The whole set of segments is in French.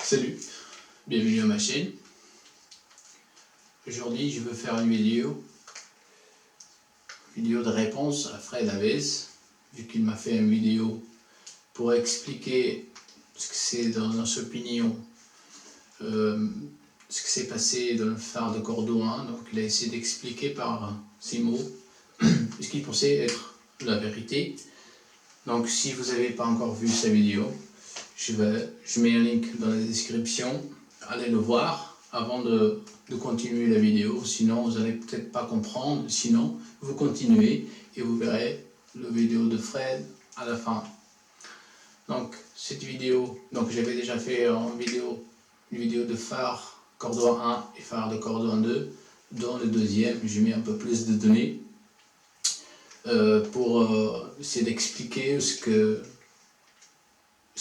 Salut, bienvenue à ma chaîne. Aujourd'hui, je veux faire une vidéo de réponse à Fred Aves, vu qu'il m'a fait une vidéo pour expliquer ce que c'est dans sa opinion, ce qui s'est passé dans le phare de Cordoue 1. Donc il a essayé d'expliquer par ces mots ce qu'il pensait être la vérité. Donc si vous n'avez pas encore vu sa vidéo, je mets un link dans la description, allez le voir avant de continuer la vidéo, sinon vous n'allez peut-être pas comprendre, sinon vous continuez et vous verrez la vidéo de Fred à la fin. Donc cette vidéo, donc j'avais déjà fait une vidéo de phare Cordoue 1 et phare de Cordoue 2, dans le deuxième j'ai mis un peu plus de données pour essayer d'expliquer ce que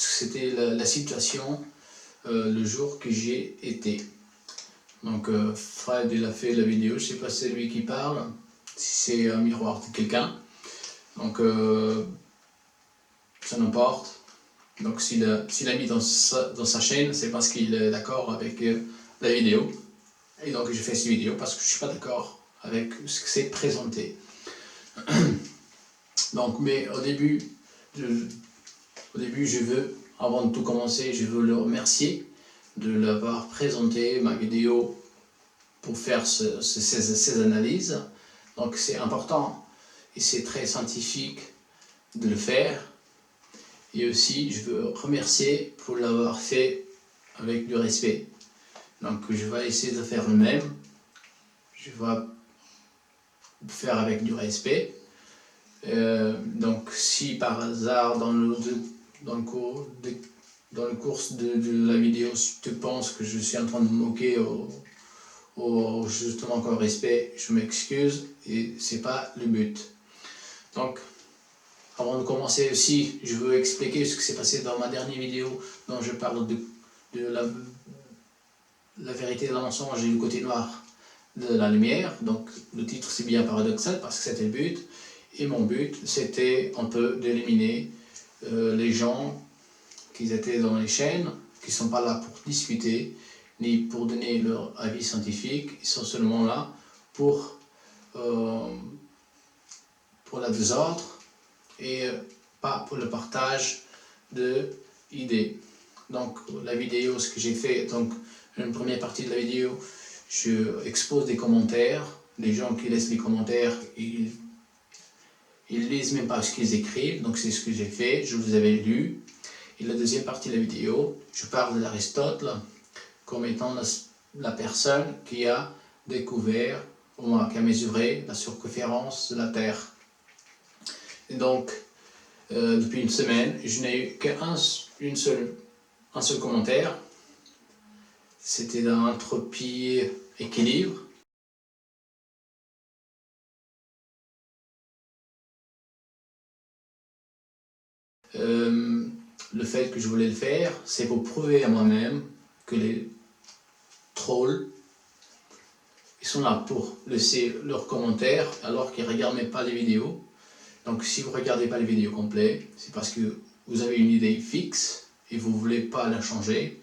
c'était la situation le jour que j'ai été. Donc Fred il a fait la vidéo, je sais pas si c'est lui qui parle, si c'est un miroir de quelqu'un, donc ça n'importe. Donc s'il a mis dans sa chaîne, c'est parce qu'il est d'accord avec la vidéo, et donc je fais cette vidéo parce que je suis pas d'accord avec ce que c'est présenté. Donc mais au début je veux, avant de tout commencer, je veux le remercier de l'avoir présenté ma vidéo pour faire ces analyses. Donc c'est important et c'est très scientifique de le faire. Et aussi je veux remercier pour l'avoir fait avec du respect. Donc je vais essayer de faire le même. Je vais faire avec du respect. Donc si par hasard dans le cours de la vidéo, si tu penses que je suis en train de me moquer justement comme respect, je m'excuse et c'est pas le but. Donc avant de commencer aussi, je veux expliquer ce qui s'est passé dans ma dernière vidéo dont je parle de la vérité de la mensonge et du côté noir de la lumière. Donc le titre c'est bien paradoxal parce que c'était le but, et mon but c'était un peu d'éliminer les gens qui étaient dans les chaînes, qui ne sont pas là pour discuter ni pour donner leur avis scientifique, ils sont seulement là pour la désordre et pas pour le partage d'idées. Donc la vidéo, ce que j'ai fait, donc une première partie de la vidéo, je expose des commentaires, les gens qui laissent les commentaires, ils lisent même pas ce qu'ils écrivent, donc c'est ce que j'ai fait, je vous avais lu. Et la deuxième partie de la vidéo, je parle d'Aristote comme étant la personne qui a découvert, ou qui a mesuré la circonférence de la Terre. Et donc, depuis une semaine, je n'ai eu qu'un seul commentaire. C'était dans Entropie Équilibre. Le fait que je voulais le faire, c'est pour prouver à moi-même que les trolls, ils sont là pour laisser leurs commentaires alors qu'ils ne regardent même pas les vidéos. Donc si vous ne regardez pas les vidéos complètes, c'est parce que vous avez une idée fixe et vous ne voulez pas la changer.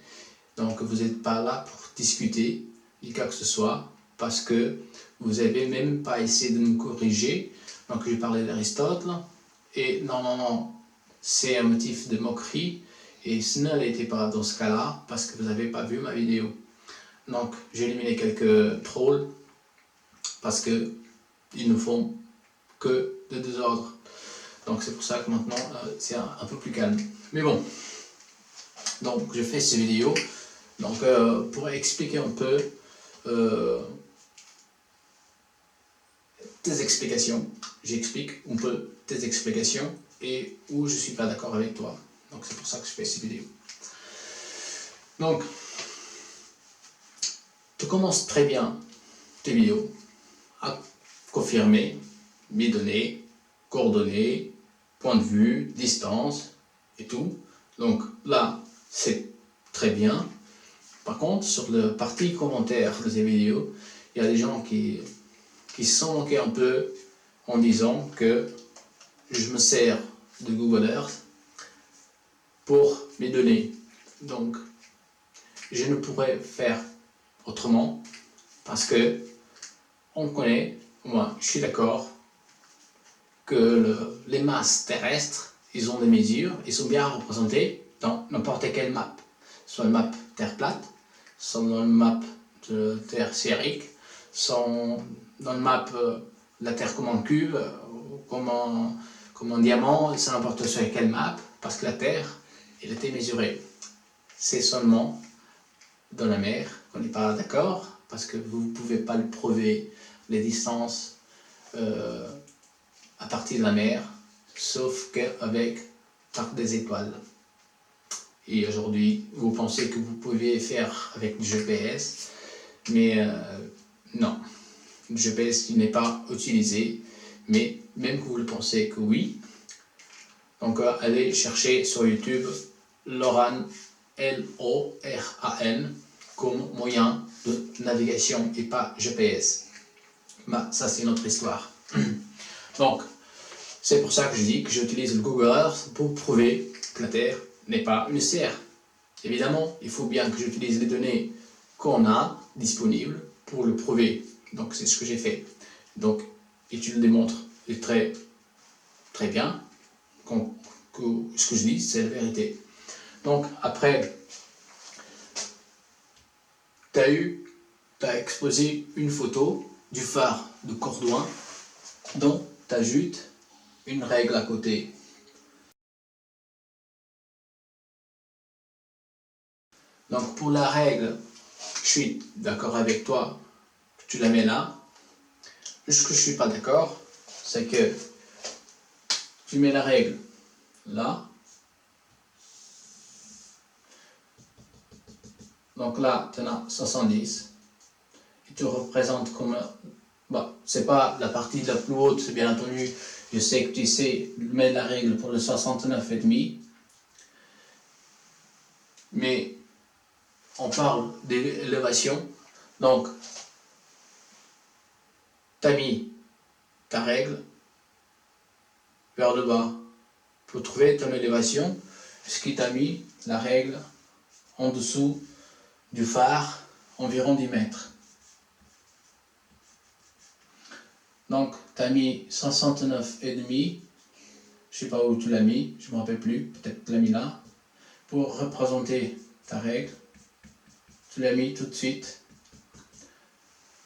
Donc vous n'êtes pas là pour discuter, ni quoi que ce soit, parce que vous n'avez même pas essayé de me corriger. Donc je parlais d'Aristote, et normalement c'est un motif de moquerie, et ce n'était pas dans ce cas-là, parce que vous n'avez pas vu ma vidéo. Donc j'ai éliminé quelques trolls, parce qu'ils ne font que de désordre. Donc c'est pour ça que maintenant c'est un peu plus calme. Mais bon, donc je fais ces vidéos donc, pour expliquer un peu tes explications. J'explique un peu tes explications et où je ne suis pas d'accord avec toi. Donc c'est pour ça que je fais ces vidéos. Donc, tu commences très bien tes vidéos à confirmer mes données, coordonnées, point de vue, distance et tout. Donc là, c'est très bien. Par contre, sur la partie commentaires de ces vidéos, il y a des gens qui se sont moqués un peu en disant que je me sers de Google Earth pour mes données. Donc, je ne pourrais faire autrement parce que on connaît, moi je suis d'accord, que les masses terrestres, ils ont des mesures, ils sont bien représentés dans n'importe quelle map, soit une map terre plate, soit dans une map de terre sphérique, soit dans une map la terre comme en cube, comme en diamant, c'est n'importe sur quelle map, parce que la terre, elle était mesurée. C'est seulement dans la mer qu'on n'est pas d'accord, parce que vous ne pouvez pas le prouver les distances à partir de la mer, sauf qu'avec des étoiles. Et aujourd'hui, vous pensez que vous pouvez faire avec du GPS, mais non, le GPS n'est pas utilisé, mais même que vous le pensez que oui, donc allez chercher sur YouTube LORAN, L-O-R-A-N, comme moyen de navigation et pas GPS. Bah, ça c'est notre histoire. Donc, c'est pour ça que je dis que j'utilise le Google Earth pour prouver que la Terre n'est pas une sphère. Évidemment, il faut bien que j'utilise les données qu'on a disponibles pour le prouver. Donc, c'est ce que j'ai fait. Donc, et tu le démontres très, très bien que ce que je dis, c'est la vérité. Donc, après, tu as exposé une photo du phare de Cordouin dont tu ajoutes une règle à côté. Donc pour la règle, je suis d'accord avec toi, tu la mets là. Ce que je ne suis pas d'accord, c'est que tu mets la règle là. Donc là, tu en as 70. Et tu représentes comme... Bon, c'est pas la partie la plus haute, c'est bien entendu. Je sais que tu sais mettre la règle pour le 69,5. Mais on parle d'élévation. Donc, tu as mis ta règle vers le bas pour trouver ton élévation, ce qui t'a mis la règle en dessous du phare, environ 10 mètres. Donc, tu as mis 69,5, je sais pas où tu l'as mis, je ne me rappelle plus, peut-être que tu l'as mis là, pour représenter ta règle. Tu l'as mis tout de suite,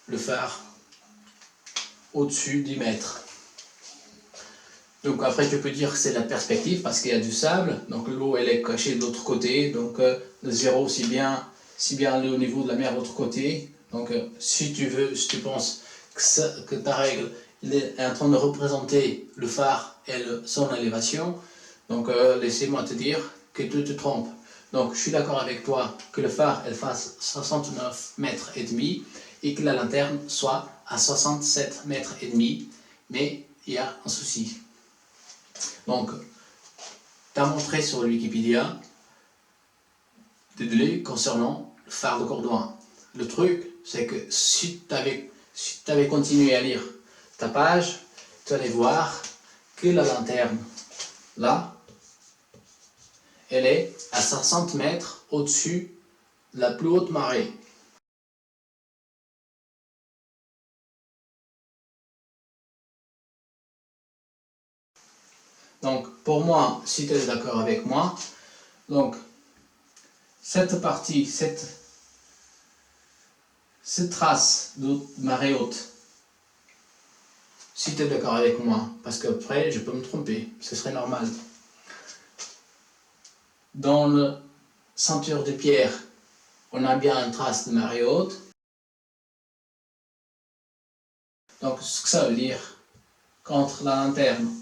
le phare, au-dessus 10 mètres. Donc après tu peux dire que c'est la perspective parce qu'il y a du sable, donc l'eau elle est cachée de l'autre côté, donc le zéro si bien au niveau de la mer de l'autre côté. Donc si tu penses que ta règle est en train de représenter le phare et son élévation, donc laissez-moi te dire que tu te trompes. Donc je suis d'accord avec toi que le phare elle fasse 69 mètres et demi et que la lanterne soit à 67 mètres et demi, mais il y a un souci. Donc, tu as montré sur Wikipédia des données concernant le phare de Cordouin. Le truc, c'est que si tu avais continué à lire ta page, tu allais voir que la lanterne, là, elle est à 60 mètres au-dessus de la plus haute marée. Donc, pour moi, si tu es d'accord avec moi, donc, cette partie, cette trace de marée haute, si tu es d'accord avec moi, parce qu'après, je peux me tromper, ce serait normal. Dans le ceinture de pierre, on a bien une trace de marée haute. Donc, ce que ça veut dire, qu'entre la lanterne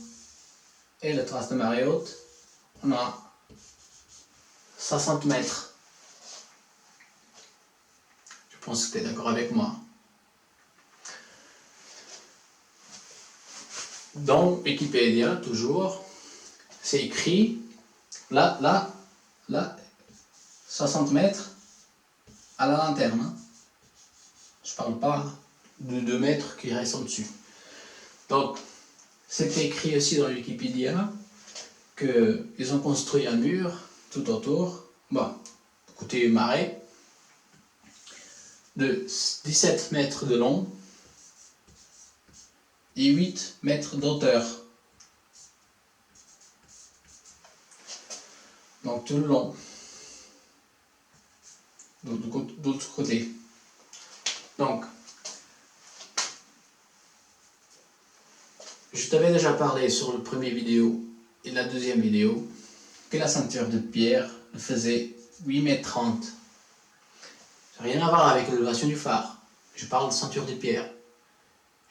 et la trace de marée haute, on a 60 mètres. Je pense que tu es d'accord avec moi. Dans Wikipédia, toujours, c'est écrit, là, 60 mètres à la lanterne. Hein. Je ne parle pas de 2 mètres qui restent en dessus. Donc, c'est écrit aussi dans Wikipédia qu'ils ont construit un mur tout autour, bon, côté marais, de 17 mètres de long et 8 mètres d'auteur. Donc tout le long, de l'autre côté. Donc, je t'avais déjà parlé sur le premier vidéo et la deuxième vidéo que la ceinture de pierre faisait 8,30 m. Ça n'a rien à voir avec l'élévation du phare. Je parle de ceinture de pierre.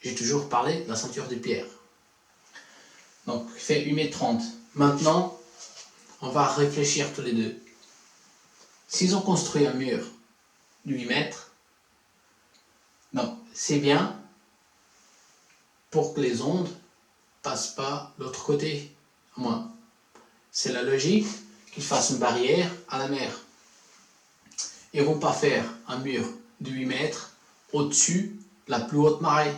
J'ai toujours parlé de la ceinture de pierre. Donc, il fait 8,30 m. Maintenant, on va réfléchir tous les deux. S'ils ont construit un mur de 8 mètres, donc c'est bien pour que les ondes passent pas de l'autre côté. Moi, c'est la logique qu'ils fassent une barrière à la mer. Ils ne vont pas faire un mur de 8 mètres au-dessus de la plus haute marée.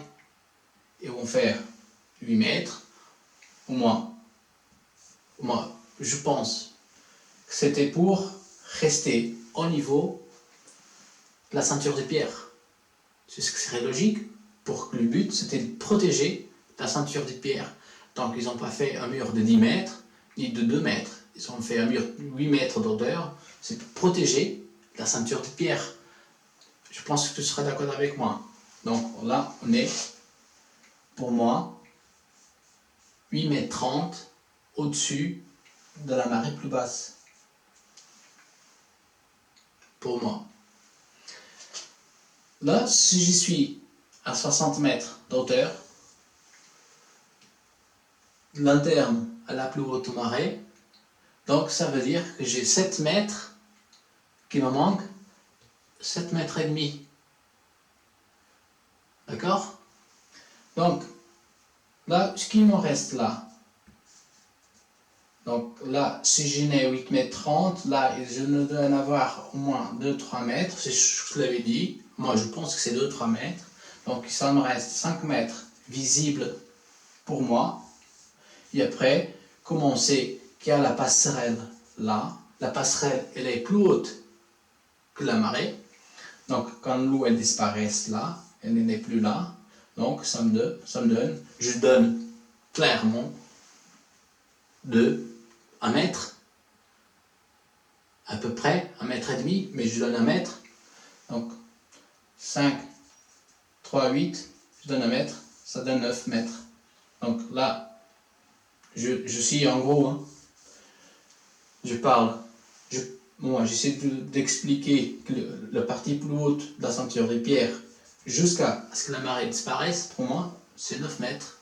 Ils vont faire 8 mètres, au moins, je pense que c'était pour rester au niveau de la ceinture de pierre. C'est ce que serait logique, pour que le but c'était de protéger la ceinture de pierre. Donc ils n'ont pas fait un mur de 10 mètres, ni de 2 mètres. Ils ont fait un mur de 8 mètres d'hauteur, c'est pour protéger la ceinture de pierre. Je pense que tu seras d'accord avec moi. Donc là, on est, pour moi, 8,30 m au-dessus de la marée plus basse. Pour moi. Là, si je suis à 60 mètres d'auteur, de l'interne à la plus haute marée, donc ça veut dire que j'ai 7 mètres qui me manquent, 7 mètres et demi. D'accord? Donc, là, ce qui me reste là, donc là, si je n'ai 8,30 m, là, je ne dois en avoir au moins 2-3 mètres, c'est ce que je l'avais dit. Moi, je pense que c'est 2-3 mètres. Donc, ça me reste 5 mètres visibles pour moi. Et après, comme on sait qu'il y a la passerelle là, la passerelle, elle est plus haute que la marée. Donc, quand l'eau, elle disparaît là, elle n'est plus là. Donc, ça me donne, je donne clairement de 1 mètre, à peu près 1,5 m, mais je donne 1 mètre. Donc 5, 3, 8, je donne 1 mètre, ça donne 9 mètres. Donc là, je suis en gros, hein, je parle, moi j'essaie d'expliquer que la partie plus haute de la ceinture des pierres jusqu'à ce que la marée disparaisse, pour moi, c'est 9 mètres.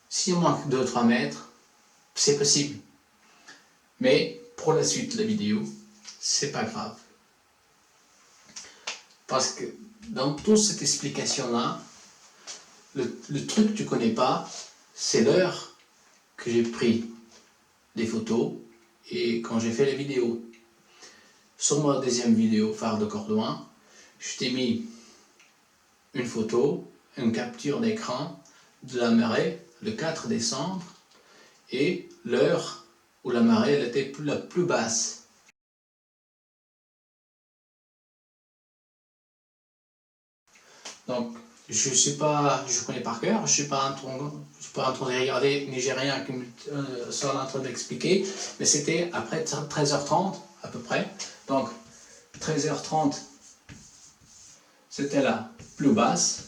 S'il manque 2-3 mètres, c'est possible. Mais pour la suite de la vidéo, c'est pas grave. Parce que dans toute cette explication-là, le truc que tu connais pas, c'est l'heure que j'ai pris les photos et quand j'ai fait les vidéos. Sur ma deuxième vidéo, phare de Cordouan, je t'ai mis une photo, une capture d'écran de la marée le 4 décembre et l'heure où la marée elle était la plus basse. Donc, je connais par cœur, je ne suis pas en train de regarder Nigérien qui me sont en train d'expliquer, mais c'était après 13h30 à peu près. Donc, 13h30, c'était la plus basse.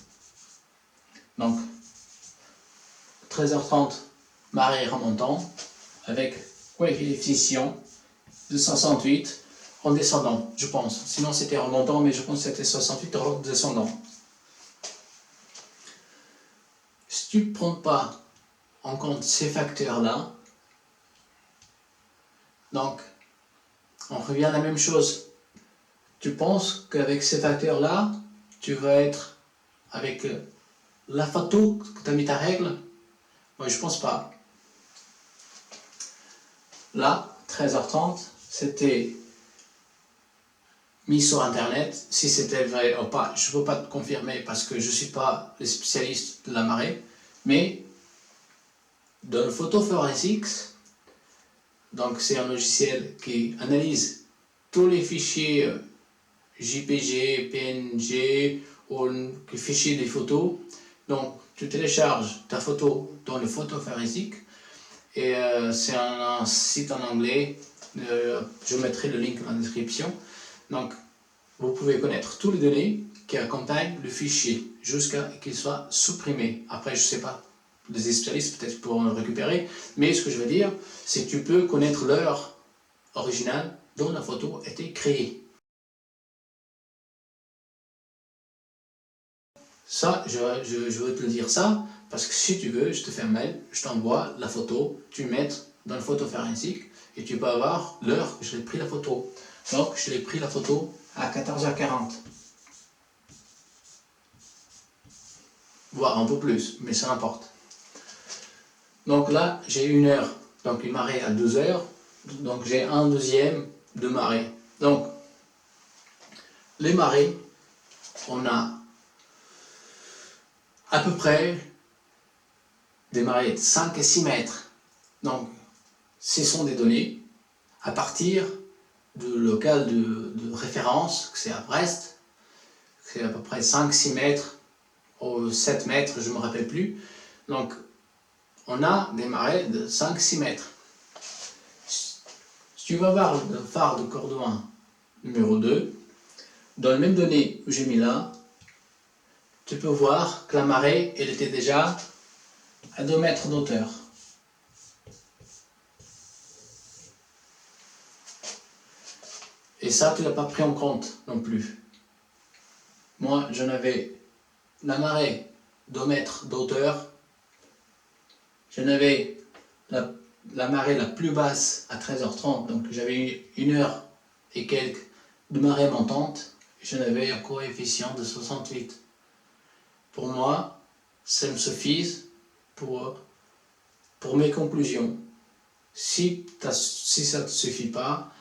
Donc, 13h30, marée remontant, avec coefficient de 68 en descendant, je pense. Sinon, c'était remontant, mais je pense que c'était 68 en descendant. Si tu ne prends pas en compte ces facteurs-là, donc on revient à la même chose. Tu penses qu'avec ces facteurs-là, tu vas être avec la photo que tu as mis ta règle? Moi, je pense pas. Là, 13h30, c'était mis sur Internet. Si c'était vrai ou pas, je ne peux pas te confirmer parce que je ne suis pas le spécialiste de la marée. Mais dans le PhotoForensics, donc c'est un logiciel qui analyse tous les fichiers JPG, PNG ou le fichier des photos. Donc tu télécharges ta photo dans le photoforensic et c'est un site en anglais. Je mettrai le link dans la description. Donc vous pouvez connaître tous les données qui accompagnent le fichier jusqu'à qu'il soit supprimé. Après, je ne sais pas, les spécialistes peut-être pourront le récupérer, mais ce que je veux dire, c'est que tu peux connaître l'heure originale dont la photo a été créée. Ça, je veux te le dire ça, parce que si tu veux, je te fais un mail, je t'envoie la photo, tu mets dans le photoforensic et tu peux avoir l'heure que je l'ai pris la photo. Donc, je l'ai pris la photo à 14h40. Voire un peu plus, mais ça importe. Donc là, j'ai 1 heure, donc une marée à 2 heures, donc j'ai 1/2 de marée. Donc, les marées, on a à peu près des marées de 5 et 6 mètres. Donc, ce sont des données à partir du local de référence, que c'est à Brest, c'est à peu près 5-6 mètres, ou 7 mètres, je ne me rappelle plus. Donc, on a des marées de 5-6 mètres. Si tu vas voir le phare de Cordouan numéro 2, dans les mêmes données que j'ai mis là, tu peux voir que la marée, elle était déjà à 2 mètres d'auteur. Et ça, tu ne l'as pas pris en compte non plus. Moi, j'en avais la marée 2 mètres d'auteur. J'en avais la marée la plus basse à 13h30, donc j'avais eu 1 heure et quelques de marée montante. J'en avais un coefficient de 68. Pour moi, ça me suffit pour mes conclusions. Si ça ne te suffit pas,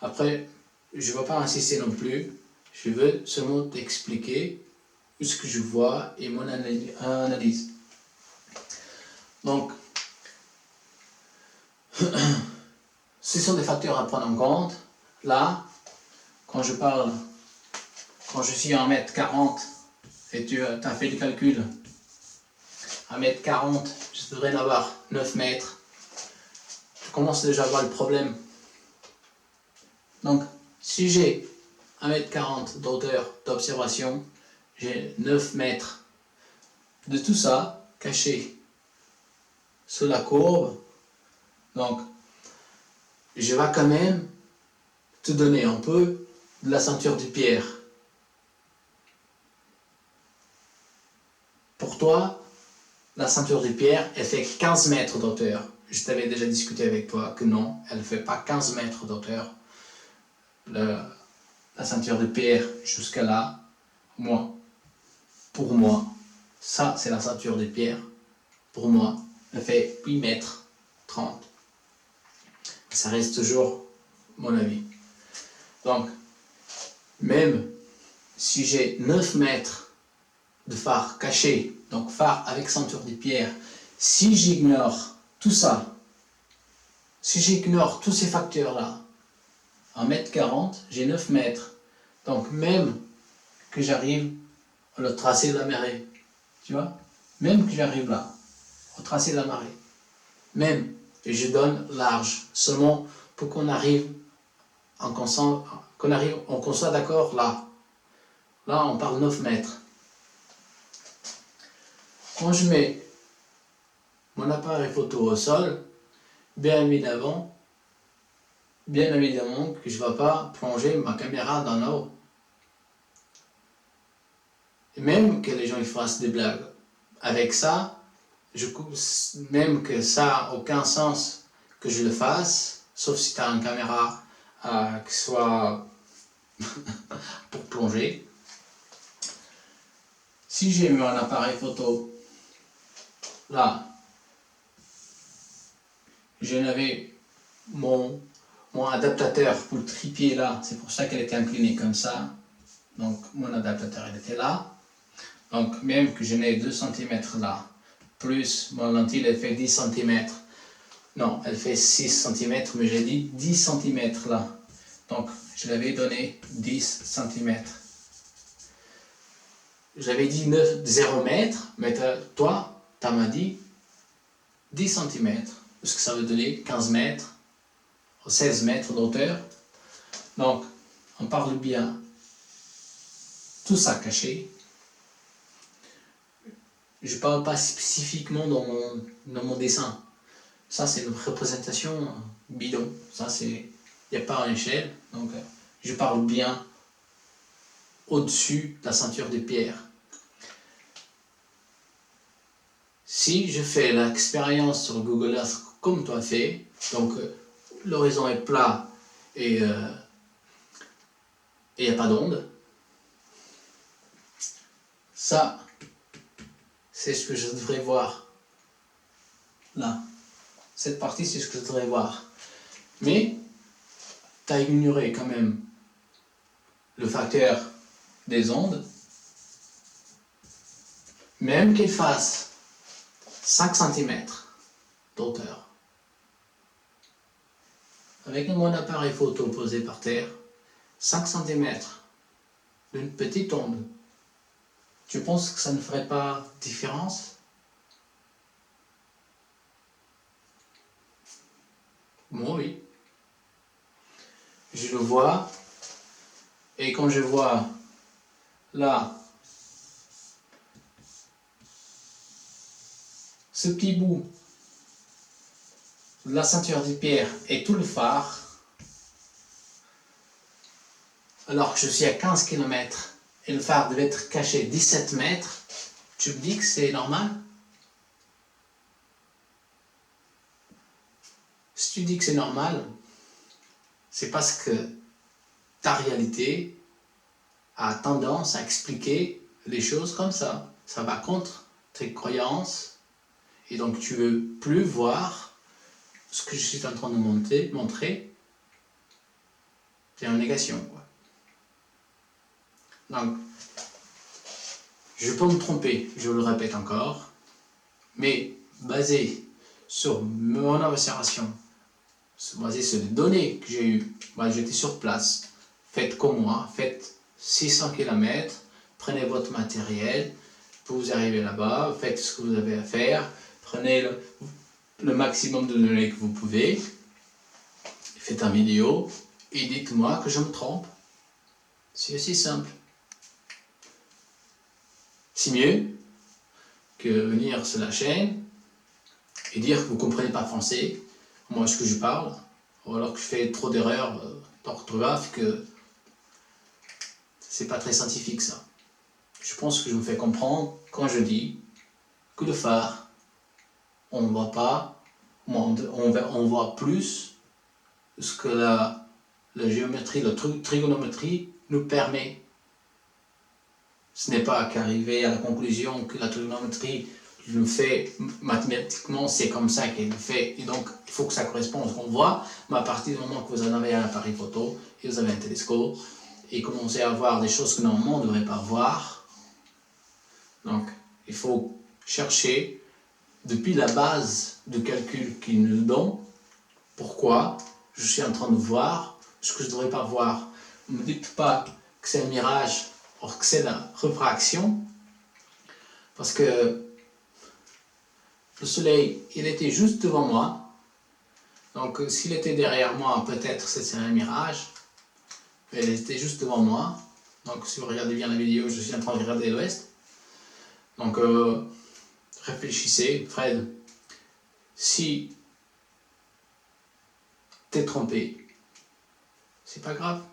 après, je ne vais pas insister non plus. Je veux seulement t'expliquer ce que je vois et mon analyse. Donc, ce sont des facteurs à prendre en compte. Là, quand je suis à 1m40 et tu as fait le calcul, 1m40, je devrais en avoir 9 mètres. Tu commences déjà à voir le problème. Donc, si j'ai 1m40 d'auteur d'observation, j'ai 9 mètres de tout ça caché sur la courbe. Donc, je vais quand même te donner un peu de la ceinture du Pierre. Pour toi, la ceinture du Pierre, elle fait 15 mètres d'auteur. Je t'avais déjà discuté avec toi que non, elle ne fait pas 15 mètres d'auteur. La ceinture de Pierre jusqu'à là, pour moi, ça c'est la ceinture de Pierre. Pour moi, elle fait 8 mètres 30. Ça reste toujours mon avis. Donc, même si j'ai 9 mètres de phare caché, donc phare avec ceinture de pierre, si j'ignore tout ça, si j'ignore tous ces facteurs-là, 1m40, j'ai 9 mètres. Donc même que j'arrive au tracé de la marée, tu vois, même que j'arrive là, au tracé de la marée, même, et je donne large, seulement pour qu'on arrive, on soit d'accord là. Là, on parle 9 mètres. Quand je mets mon appareil photo au sol, bien évidemment que je ne vais pas plonger ma caméra dans l'eau. Et même que les gens ils fassent des blagues. Avec ça, même que ça n'a aucun sens que je le fasse, sauf si tu as une caméra qui soit pour plonger. Si j'ai mis un appareil photo là, j'en avais mon adaptateur pour le trépied là, c'est pour ça qu'elle était inclinée comme ça. Donc mon adaptateur il était là. Donc même que je n'ai 2 cm là, plus mon lentille elle fait 10 cm. Non, elle fait 6 cm, mais j'ai dit 10 cm là. Donc, je l'avais donné 10 cm. J'avais dit 0 mètres, mais toi, tu m'as dit 10 cm. Parce que ça veut donner 15 mètres, 16 mètres d'auteur. Donc, on parle bien tout ça caché. Je ne parle pas spécifiquement dans mon dessin. Ça, c'est une représentation bidon. Ça, c'est... Il n'y a pas une échelle. Donc, je parle bien au-dessus de la ceinture des pierres. Si je fais l'expérience sur Google Earth comme toi fais, donc l'horizon est plat et il n'y a pas d'onde, ça, c'est ce que je devrais voir. Là, cette partie, c'est ce que je devrais voir. Mais, tu as ignoré quand même le facteur des ondes, même qu'il fasse 5 cm d'auteur. Avec mon appareil photo posé par terre, 5 cm d'une petite onde, tu penses que ça ne ferait pas différence? Moi, oui. Je le vois, et quand je vois là, ce petit bout de la ceinture des pierres et tout le phare, alors que je suis à 15 km et le phare devait être caché 17 mètres, tu me dis que c'est normal? Si tu dis que c'est normal, c'est parce que ta réalité a tendance à expliquer les choses comme ça. Ça va contre tes croyances et donc tu veux plus voir ce que je suis en train de montrer. C'est en négation, quoi. Donc, je peux me tromper, je le répète encore, mais basé sur mon observation, basé sur les données que j'ai eues, j'étais sur place, faites comme moi, faites 600 km, prenez votre matériel, vous arrivez là-bas, faites ce que vous avez à faire, prenez le maximum de données que vous pouvez, faites une vidéo et dites-moi que je me trompe. C'est aussi simple. C'est mieux que venir sur la chaîne et dire que vous ne comprenez pas français, moi ce que je parle, ou alors que je fais trop d'erreurs d'orthographe, que c'est pas très scientifique ça. Je pense que je me fais comprendre quand je dis que le phare, on ne voit pas, on voit plus ce que la géométrie, la trigonométrie nous permet. Ce n'est pas qu'arriver à la conclusion que la trigonométrie le fait mathématiquement, c'est comme ça qu'elle le fait, et donc il faut que ça corresponde à ce qu'on voit, mais à partir du moment que vous en avez un appareil photo, et vous avez un télescope, et commencez à voir des choses que normalement on ne devrait pas voir, donc il faut chercher depuis la base de calcul qu'il nous donne, pourquoi je suis en train de voir ce que je ne devrais pas voir. Ne me dites pas que c'est un mirage, or que c'est la refraction, parce que le soleil, il était juste devant moi, donc s'il était derrière moi, peut-être c'est un mirage, mais il était juste devant moi, donc si vous regardez bien la vidéo, je suis en train de regarder l'ouest, donc réfléchissez, Fred, si t'es trompé, c'est pas grave,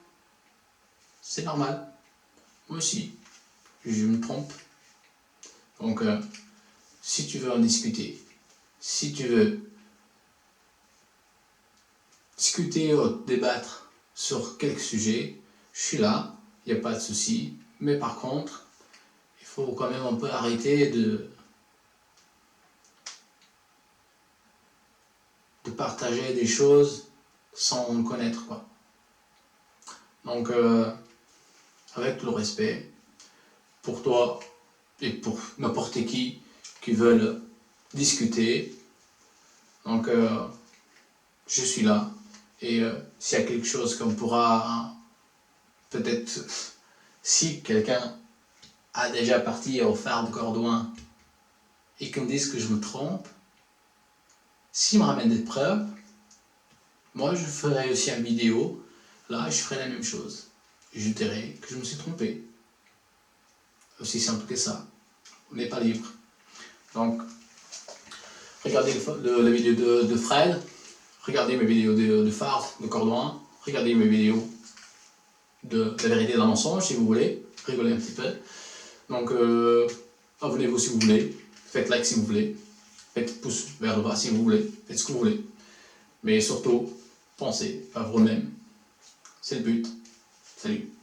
c'est normal, moi aussi, je me trompe, donc si tu veux en discuter, si tu veux discuter ou débattre sur quelques sujets, je suis là, il n'y a pas de souci, mais par contre, il faut quand même un peu arrêter de partager des choses sans me connaître, quoi. Donc, avec le respect pour toi et pour n'importe qui veulent discuter, donc je suis là Et s'il y a quelque chose qu'on pourra, peut-être, si quelqu'un a déjà parti au phare de Cordouin et qu'on me dise que je me trompe, s'il me ramène des preuves, moi je ferai aussi une vidéo, là je ferai la même chose. Je dirai que je me suis trompé. Aussi simple que ça. On n'est pas libre. Donc, regardez la vidéo de Fred, regardez mes vidéos de phare de Cordouin, regardez mes vidéos de la vérité d'un mensonge si vous voulez, rigolez un petit peu. Donc, abonnez-vous si vous voulez, faites like si vous voulez, faites pouce vers le bas si vous voulez, faites ce que vous voulez. Mais surtout, pensez à vous-même. C'est le but. Salut.